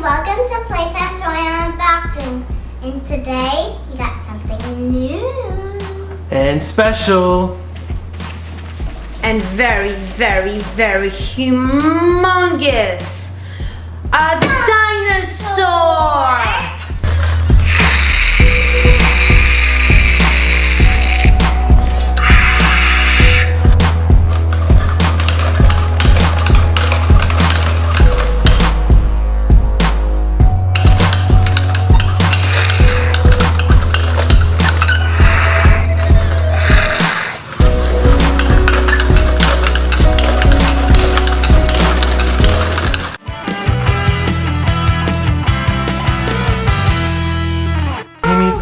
welcome to Playtime Toy Unboxing. And today, we got something new. And special. And very, very, very humongous. A dinosaur!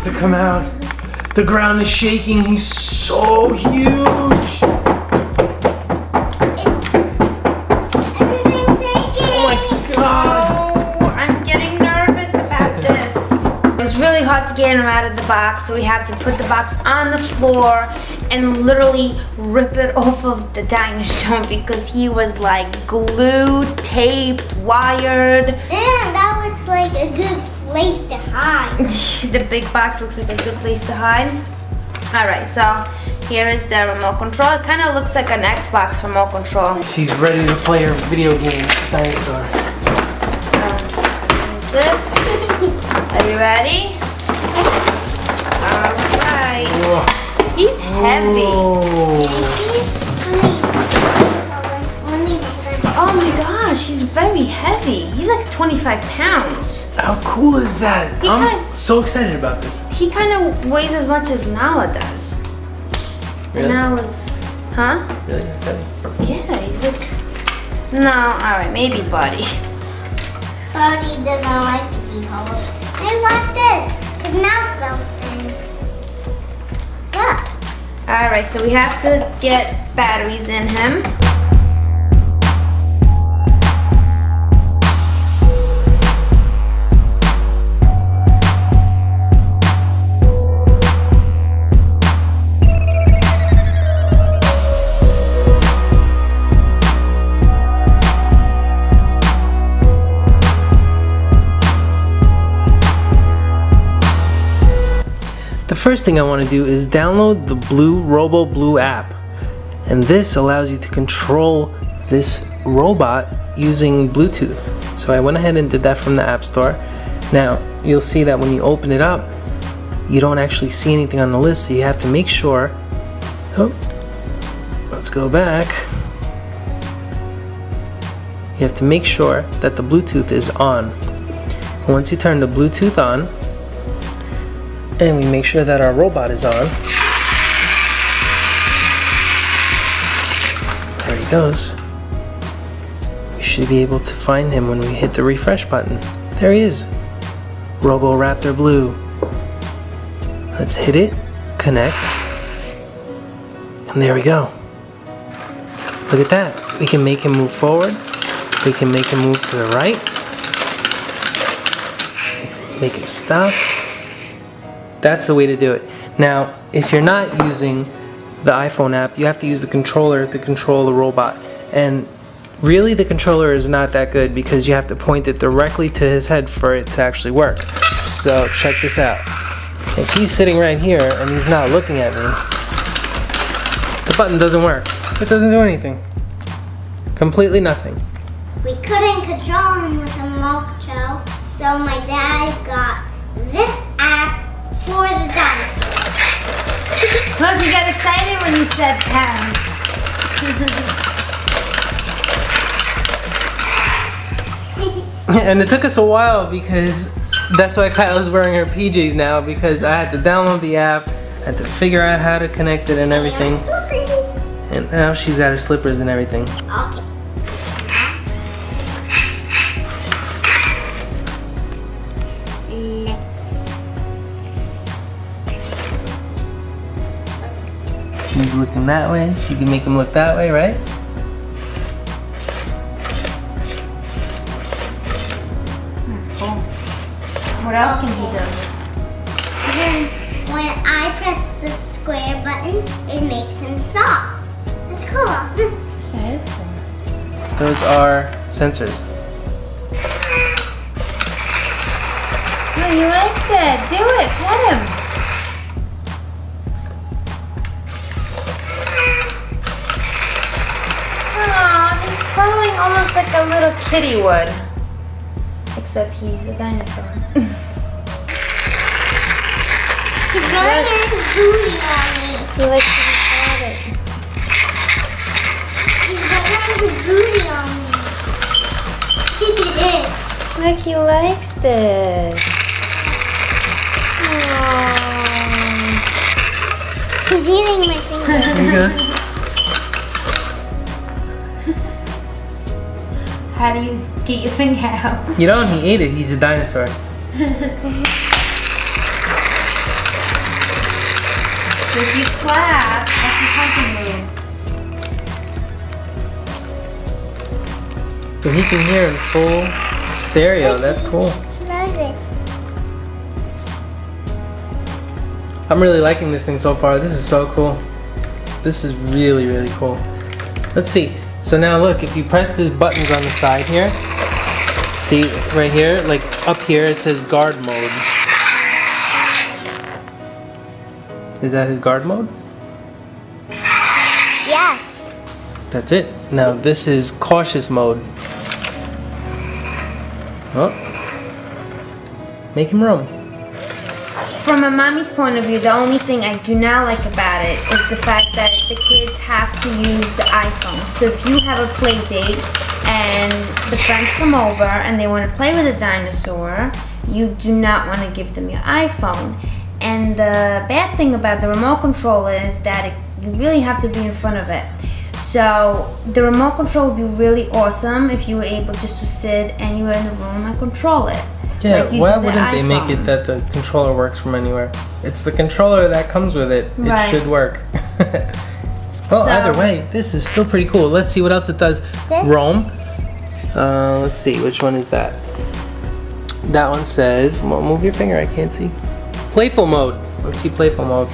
To come out. The ground is shaking. He's so huge. Everything's shaking. Oh my god. Oh, I'm getting nervous about this. It was really hard to get him out of the box, so we had to put the box on the floor and literally rip it off of the dinosaur because he was like glued, taped, wired. Yeah, that looks like a good place to hide. The big box looks like a good place to hide. Alright, so here is the remote control. It kind of looks like an Xbox remote control. She's ready to play her video game, Dinosaur. So, this. Are you ready? Alright. Whoa. He's heavy. Whoa. Oh my gosh, he's very heavy. He's like 25 pounds. How cool is that? I'm so excited about this. He kind of weighs as much as Nala does. Really? Nala's, huh? Really? That's heavy. Yeah, he's like, no, alright, maybe Buddy. Buddy doesn't like to be held. And watch this. His mouth opens. Look. Alright, so we have to get batteries in him. The first thing I want to do is download the Blue app, and this allows you to control this robot using Bluetooth. So I went ahead and did that from the App Store. Now you'll see that when you open it up, you don't actually see anything on the list, so you have to make sure. Oh, let's go back. You have to make sure that the Bluetooth is on. Once you turn the Bluetooth on, and we make sure that our robot is on. There he goes. We should be able to find him when we hit the refresh button. There he is. RoboRaptor Blue. Let's hit it, connect, and there we go. Look at that. We can make him move forward. We can make him move to the right. Make him stop. That's the way to do it. Now, if you're not using the iPhone app, you have to use the controller to control the robot. And really, the controller is not that good because you have to point it directly to his head for it to actually work. So, check this out. If he's sitting right here and he's not looking at me, the button doesn't work. It doesn't do anything. Completely nothing. We couldn't control him with a remote control, so my dad got this app for the dinosaur. Look, you got excited when you said that. And it took us a while because that's why Kyla's wearing her PJs now, because I had to download the app, I had to figure out how to connect it and everything. And now she's got her slippers and everything. Okay. He's looking that way. You can make him look that way, right? That's cool. What else can he do? Then when I press the square button, it makes him stop. That's cool. That is cool. Those are sensors. likes it. Do it. Pet him. Aw, he's cuddling almost like a little kitty would. Except he's a dinosaur. He's rubbing his booty on me. He likes to be patted. He's rubbing his booty on me. Look, he likes this. Aww. He's eating my finger. Here he goes. How do you get your finger out? You don't, he ate it. He's a dinosaur. So if you clap, that's his hunting move. So he can hear in full stereo. Look, That's cool. He loves it. I'm really liking this thing so far. This is so cool. This is really, really cool. Let's see. So now look, if you press these buttons on the side here, see right here, like up here it says guard mode. Is that his guard mode? Yes. That's it. Now this is cautious mode. Oh. Make him roam. From a mommy's point of view, the only thing I do not like about it is the fact that the kids have to use the iPhone. So if you have a play date and the friends come over and they want to play with a dinosaur, you do not want to give them your iPhone. And the bad thing about the remote control is that you really have to be in front of it. So the remote control would be really awesome if you were able just to sit anywhere in the room and control it. Yeah, like you why do the wouldn't they make iPhone. it that the controller works from anywhere? It's the controller that comes with it. It Right. should work. Well, So- either way, this is still pretty cool. Let's see what else it does. This? Roam. Let's see, which one is that? That one says, well, move your finger, I can't see. Playful mode. Let's see playful mode.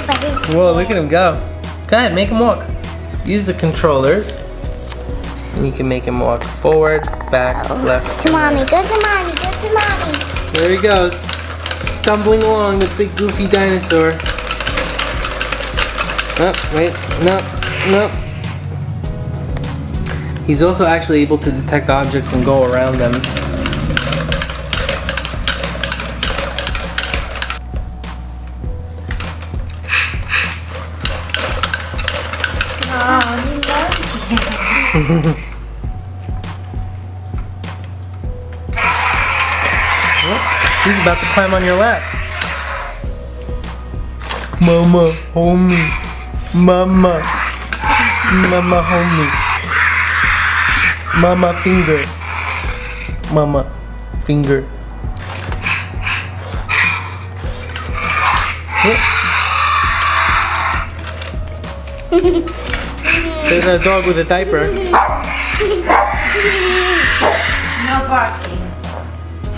But he's Whoa, look at him go. Go ahead, make him walk. Use the controllers. And you can make him walk forward, back, left. to mommy. Go to mommy. Go to mommy. There he goes. Stumbling along, the big goofy dinosaur. Oh, wait, no, no. He's also actually able to detect objects and go around them. Oh, he loves you. Oh, he's about to climb on your lap. Mama, hold me. Mama. Mama, hold me. Mama, finger. Mama, finger. There's our dog with a diaper. No barking.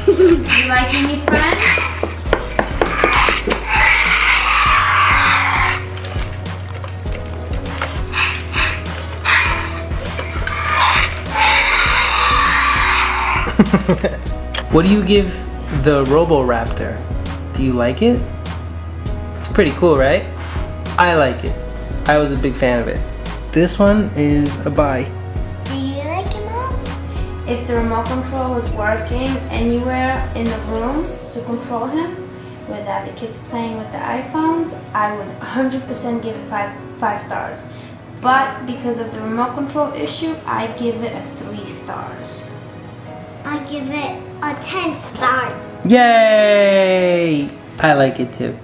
You like your new friend? What do you give the RoboRaptor? Do you like it? It's pretty cool, right? I like it. I was a big fan of it. This one is a buy. Do you like him, Mom? If the remote control was working anywhere in the room to control him, without the kids playing with the iPhones, I would 100% give it five stars. But because of the remote control issue, I give it a 3 stars. I give it a 10 stars. Yay! I like it too.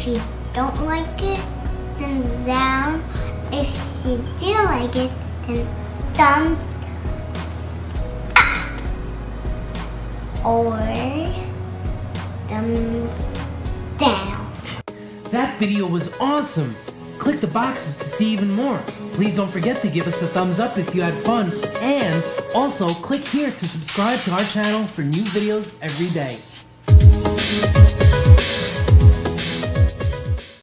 If you don't like it, thumbs down. If you do like it, then thumbs up. Or thumbs down. That video was awesome! Click the boxes to see even more. Please don't forget to give us a thumbs up if you had fun, and also click here to subscribe to our channel for new videos every day.